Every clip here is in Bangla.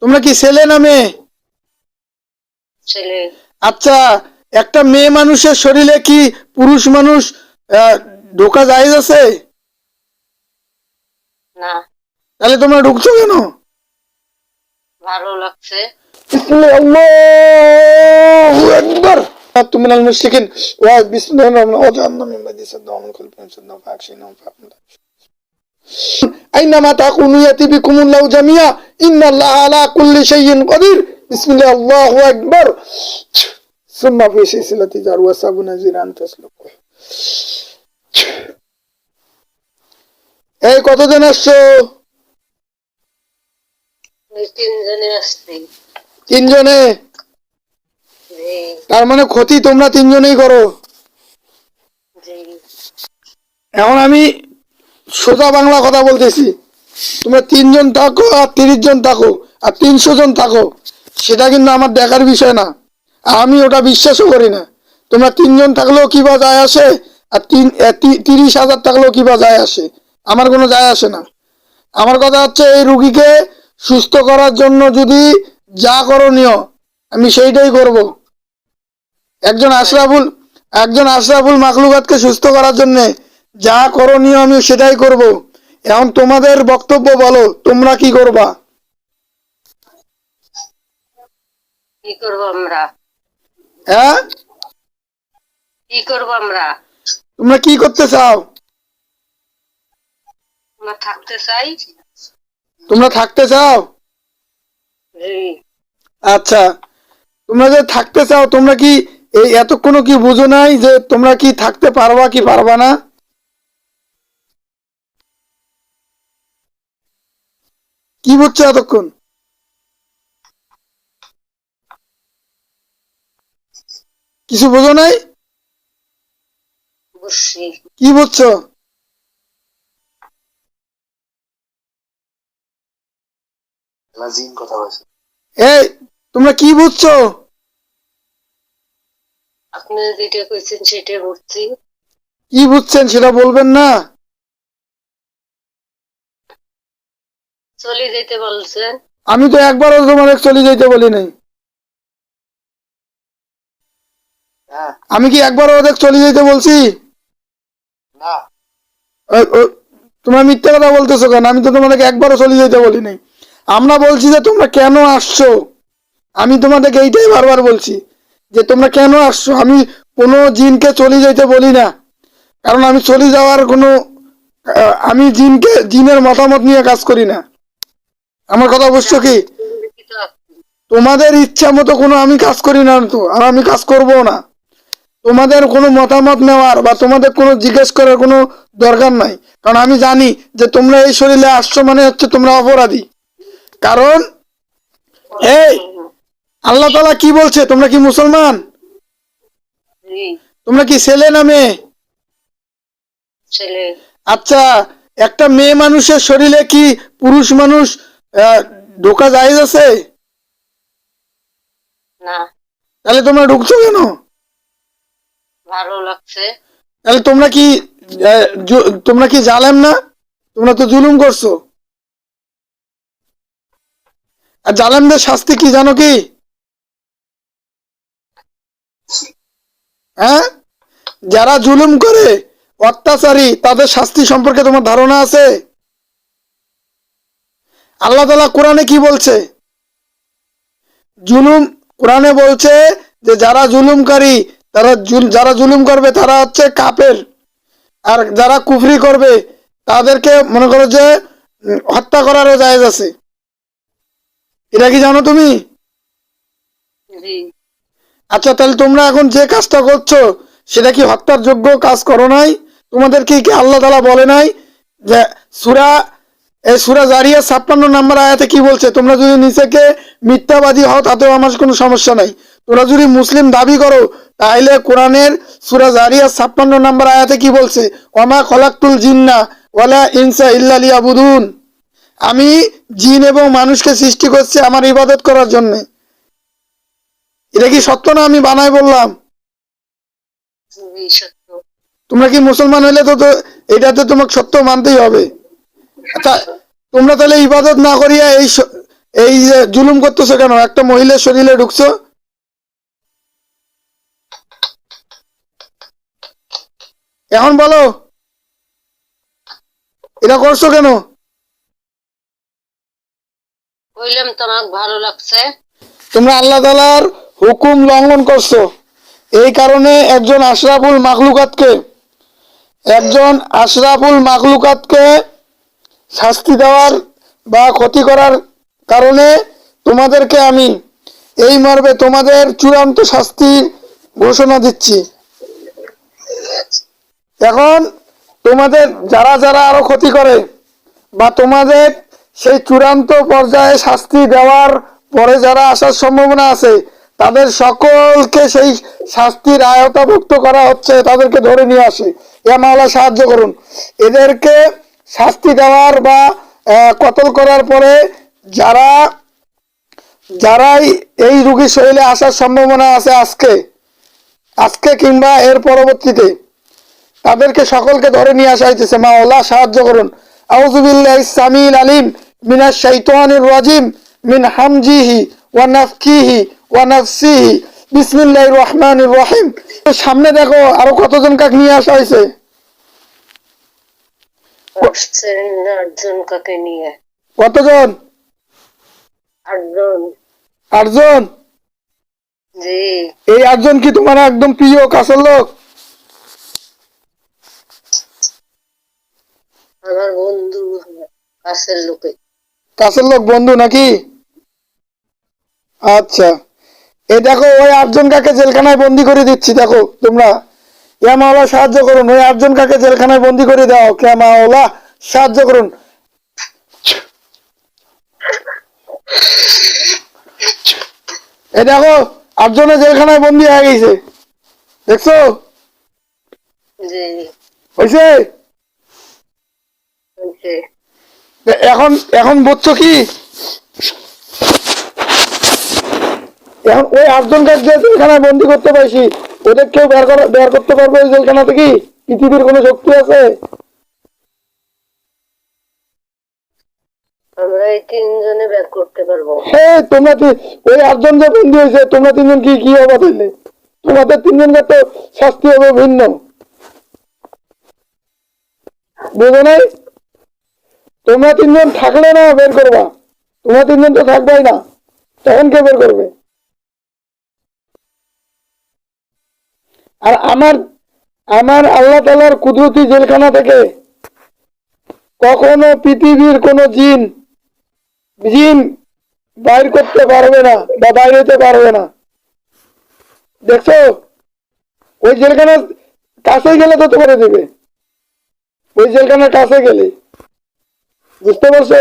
তোমরা কি ছেলে না মেয়ে? ছেলে। আচ্ছা, একটা মেয়ে মানুষের শরীরে কি পুরুষ মানুষ ঢোকা জায়েজ আছে? না। তাহলে তোমরা ঢুকছো কেন? ভালো লাগছে। আল্লাহু আকবার। তুমি মিনাল মুশরিকিন ওয়া বিসমিল্লাহির রহমানির রহিম জাহান্নাম মিম্বাদি সাদদাহুম খুলফুন সাদদাহুম ফাকশিনহুম ফাকুম আইনামা তাকুনু ইয়াতি বিকুমুল্লাহু জামিয়া ইন্নাল্লাহা আলা কুল্লি শাইইন কাদির। বিসমিল্লাহ আল্লাহু আকবার। সুম্মা ফি সিলসিলাতি যারওয়া সাবুনা জিরান তাসলুকু। এই কতজন আসছো? তিনজনে আসছি। তিনজনে? তার মানে ক্ষতি তোমরা তিনজনেই করো। এখন আমি সোজা বাংলা কথা বলতেছি। তোমরা 3 জন থাকো আর 30 জন থাকো আর 300 জন থাকো, সেটা কিন্তু আমার দেখার বিষয় না, আর আমি ওটা বিশ্বাসও করি না। তোমরা 3 জন থাকলেও কি বা যায় আসে, আর 30,000 থাকলেও কি বা যায় আসে, আমার কোনো যায় আসে না। আমার কথা হচ্ছে এই রুগীকে সুস্থ করার জন্য যদি যা করণীয় আমি সেইটাই করব। একজন আশরাফুল মাখলুকাতকে সুস্থ করার জন্য যা করণীয় আমি সেটাই করব। এখন তোমাদের বক্তব্য বলো, তোমরা কি করবা? কি করব আমরা? হ্যাঁ, কি করব আমরা? তোমরা কি করতে চাও? আমরা থাকতে চাই। তোমরা থাকতে চাও? আচ্ছা, তোমরা যে থাকতে চাও, তোমরা কি এই এতক্ষণ কি বুঝো নাই যে তোমরা কি থাকতে পারবা কি পারবা না? কি বুঝছো এতক্ষণ? কিছু বুঝো নাই? বুঝছি। কি বুঝছো? এই তোমরা কি বুঝছো? আপনি যেটা কইছেন সেটা বুঝছি। কি বুঝছেন সেটা বলবেন না? চলে যেতে বলছেন। আমি তো একবারও তোমাদের চলে যেতে বলি নাই। আমি কি একবারও ওদের চলে যেতে বলছি? না। তোমরা মিথ্যে কথা বলতেছো কেন? আমি তো তোমাদেরকে একবারও চলে যেতে বলি নাই। আমরা বলছি যে তোমরা কেন আসছো। আমি তোমাদেরকে এইটাই বারবার বলছি যে তোমরা কেন আসছো। আমি কোনো জিনকে চলে যেতে বলি না, কারণ আমি চলে যাওয়ার কোনো আমি জিনের মতামত নিয়ে কাজ করি না। আমার কথা বুঝছো কি? তোমাদের ইচ্ছা মতো কোনো আমি কাজ করি না তো, আর আমি কাজ করবো না। তোমাদের কোনো মতামত নেওয়ার বা তোমাদের কোনো জিজ্ঞেস করার কোনো দরকার নাই, কারণ আমি জানি যে তোমরা এই শরীরে আসছো মানে হচ্ছে তোমরা অপরাধী। কারণ এই আল্লাহ তাআলা কি বলছে? তোমরা কি মুসলমান? তোমরা কি ছেলে না মেয়ে? ছেলে। আচ্ছা, একটা মেয়ে মানুষের শরীরে কি পুরুষ মানুষ ঢোকা জায়েজ আছে? না। তাহলে তোমরা ঢুকছো কেন? ভালো লাগছে। তাহলে তোমরা কি জালেম না? তোমরা তো জুলুম করছো। আর জালেমদের শাস্তি কি জানো কি? হ্যাঁ, যারা জুলুম করে, অত্যাচারী, তাদের শাস্তি সম্পর্কে তোমার ধারণা আছে? আল্লাহ তাআলা কোরআনে কি বলছে? কোরআনে বলছে যে যারা জুলুমকারী, যারা জুলুম করবে তারা হচ্ছে কাফের, আর যারা কুফরি করবে তাদেরকে মনে করো যে হত্যা করারও জায়েজ আছে। এটা কি জানো তুমি? আচ্ছা, তাহলে তোমরা এখন যে কাজটা করছো সেটা কি হত্যার যোগ্য কাজ করো নাই? তোমাদেরকে কি আল্লাহ তাআলা বলে নাই যে সূরা জারিয়া 56 নম্বর আয়াতে কি বলছে? তোমরা যদি নিজেকে মিথ্যাবাদী হও তাতেও আমার কোনো সমস্যা নাই। তোমরা যদি মুসলিম দাবি করো তাহলে কোরআনের সূরা জারিয়া 56 নম্বর আয়াতে কি বলছে? ওয়ামা খলাকতুল জিন্না ওয়ালা ইনসা ইল্লা লিয়াবুদুন। আমি জিন এবং মানুষকে সৃষ্টি করছি আমার ইবাদত করার জন্য। এটা কি সত্য না আমি বানাই বললাম? তোমরা কি মুসলমান হইলে তো এটাতে তোমাকে সত্য মানতেই হবে। আচ্ছা, তোমরা তাহলে ইবাদত না করিয়া এই যে জুলুম করতেছো কেন? একটা মহিলার শরীরে ঢুকছো, এখন বলো এটা করছো কেন? কইলাম তোমাকে ভালো লাগছে। তোমরা আল্লাহ তাআলার হুকুম লঙ্ঘন করছো। এই কারণে একজন আশরাফুল মাখলুকাতকে শাস্তি দেওয়ার বা ক্ষতি করার কারণে তোমাদেরকে আমি এই মর্মে তোমাদের চূড়ান্ত শাস্তি ঘোষণা দিচ্ছি। এখন তোমাদের যারা যারা আরো ক্ষতি করে বা তোমাদের সেই চূড়ান্ত পর্যায়ে শাস্তি দেওয়ার পরে যারা আসার সম্ভাবনা আছে, তাদের সকলকে সেই শাস্তির আয়তাভুক্ত করা হচ্ছে, তাদেরকে ধরে নিয়ে আসে। ইয়া মাওলা সাহায্য করুন। এদেরকে শাস্তি দেওয়ার বা কতল করার পরে যারা যারাই এই রোগীর শরীরে আসার সম্ভাবনা আছে আজকে আজকে কিংবা এর পরবর্তীতে, তাদেরকে সকলকে ধরে নিয়ে আসা হইতেছে। মাওলা সাহায্য করুন। আউযু বিল্লাহিস সামিল আলিম মিনাশ শাইতানির রাজিম মিন হামজিহি ওয়া নাফখিহি ওয়া নাফসিহি বিসমিল্লাহির রহমানির রহিম। সামনে দেখো আরো কতজন কাক নিয়ে আসা হয়েছে। আসছেন 8 জন কাকে নিয়ে। কতজন? 8 জন। 8 জন? জি। এই 8 জন কি তোমার একদম প্রিয় কাছের লোক? আমার বন্ধু, কাছের লোকে। কাছের লোক, বন্ধু নাকি? আচ্ছা, এই দেখো ওই 8 জন কাকে জেলখানায় বন্দি করে দিচ্ছি। দেখো তোমরা, ইয়া মাওলা সাহায্য করুন। ওই 8 জন কাকে জেলখানায় বন্দি করে দাও। কে মাওলা সাহায্য করুন। এই দেখো 8 জনের জেলখানায় বন্দি হয়ে গেছে, দেখছো? জি। হয়েছে? হয়েছে। এখন এখন বুঝছো কি? এখন ওই 8 জনকে যে জেলখানায় বন্দি করতে পারছি, ওদের কেউ বের করতে পারবে ওই জেলখানা থেকে? পৃথিবীর কোনো শক্তি আছে? আমরা এই 3 জনে বের করতে পারবো। হ্যাঁ, ওই 8 জন যে বন্দি হয়েছে, তোমরা 3 জন কি কি হবে তাইলে? তোমাদের 3 জনকে তো শাস্তি হবে ভিন্ন, বুঝো নাই? তোমরা 3 জন থাকলে না বের করবা, তোমরা 3 জন তো থাকবাই না, তখন কে বের করবে? আর আমার আমার আল্লাহ তাআলার কুদরতি জেলখানা থেকে কখনো পৃথিবীর কোনো জিন জিন বাইর করতে পারবে না বা বাইরে হতে পারবে না, দেখছো? ওই জেলখানার কাছে গেলে তো তোমারে দেবে, ওই জেলখানার কাছে গেলে, বুঝতে পারছো?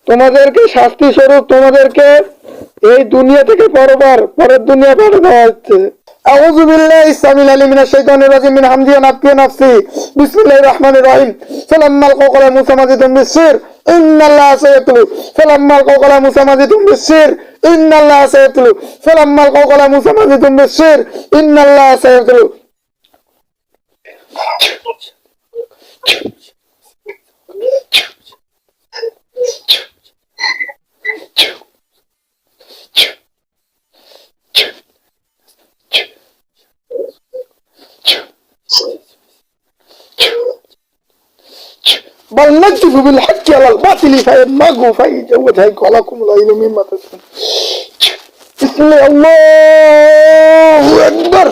তোমাদেরকে শাস্তি স্বরূপ তোমাদেরকে এই দুনিয়া থেকে পরের দুনিয়া পাঠিয়ে দেওয়া হচ্ছে। আউযু বিল্লাহিস সামিল আলিম মিনাশ শাইতানির রাজিম মিন হামদি ওয়া নাফখি ওয়া নাফসি বিসমিল্লাহির রহমানির রহিম। ফালাম্মাল কওকালা মুসা মাজিদুম বিসসির ইন্নাল্লাহা সায়াতলু ফালাম্মাল কওকালা মুসা মাজিদুম বিসসির ইন্নাল্লাহা সায়াতলু ফালাম্মাল কওকালা মুসা মাজিদুম বিসসির ইন্নাল্লাহা সায়াতলু। بل نكذب بالحق على الباطل فيدمغه فيجوزه لكم العين مما تسكن. بسم الله الله আকবার।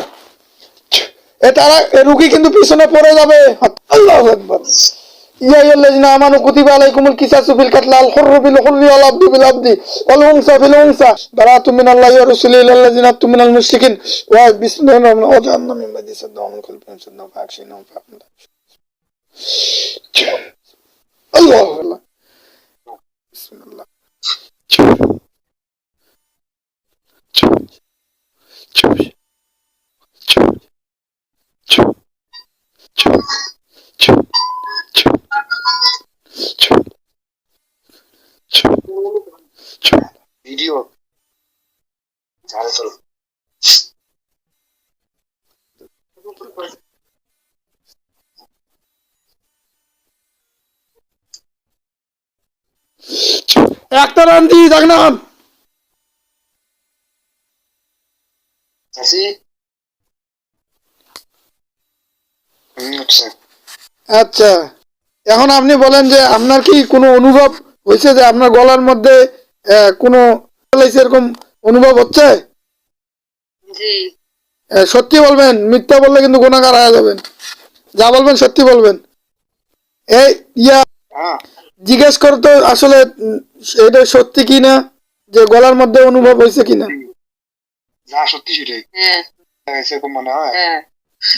তারা রুগী কিন্তু পিছনে পড়ে যাবে। আল্লাহু আকবার। ইয়া আইয়ুহাল্লাযিনা আমানু কুতিবা আলাইকুমুল কিসাসু ফিল কাতল আল হুররু বিল হুররি ওয়াল আবদু বিল আবদি ওয়াল উনসা বিল উনসা বারাতুম মিনাল্লাহি ওয়া রাসূলিহি ইলাল্লাযিনা আতুম মিনাল মুশরিকিন ওয়া বিসমিল্লাহির রহমানির রহিম ওয়া জাআলনা মিন বাদি সাদদাম কলবিন সাদদাম ফাকশিনা ফাকনা। আল্লাহু আকবার। বিসমিল্লাহ। ভিডিও ঝাড়ে চলো। একটা রান্ধি দেখ না। চাচি আচ্ছা আচ্ছা, এখন আপনি বলেন যে আপনার কি কোনো অনুভব হয়েছে যে আপনার গলার মধ্যে কোনো এরকম অনুভব হচ্ছে? জি সত্যি বলবেন, মিথ্যা বললে কিন্তু গুনাহগার হয়ে যাবেন। যা বলবেন সত্যি বলবেন। এই ইয়া হ্যাঁ জিজ্ঞেস করতো আসলে এটা সত্যি কি না, যে গলার মধ্যে অনুভব হয়েছে কিনা। যা সত্যি সেটাই হ্যাঁ সেরকম মনে হয় হ্যাঁ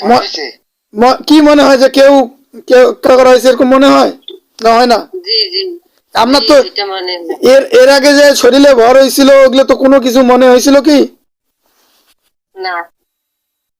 ম- হয়েছে কি মনে হয় যে কেউ কেউ হত্যা করা হয়েছে এরকম মনে হয় না, হয় না? জি জি আপনার তো এটা মানে এর আগে যে শরীরে ভর হয়েছিল ওগুলো তো কোনো কিছু মনে হয়েছিল কি? না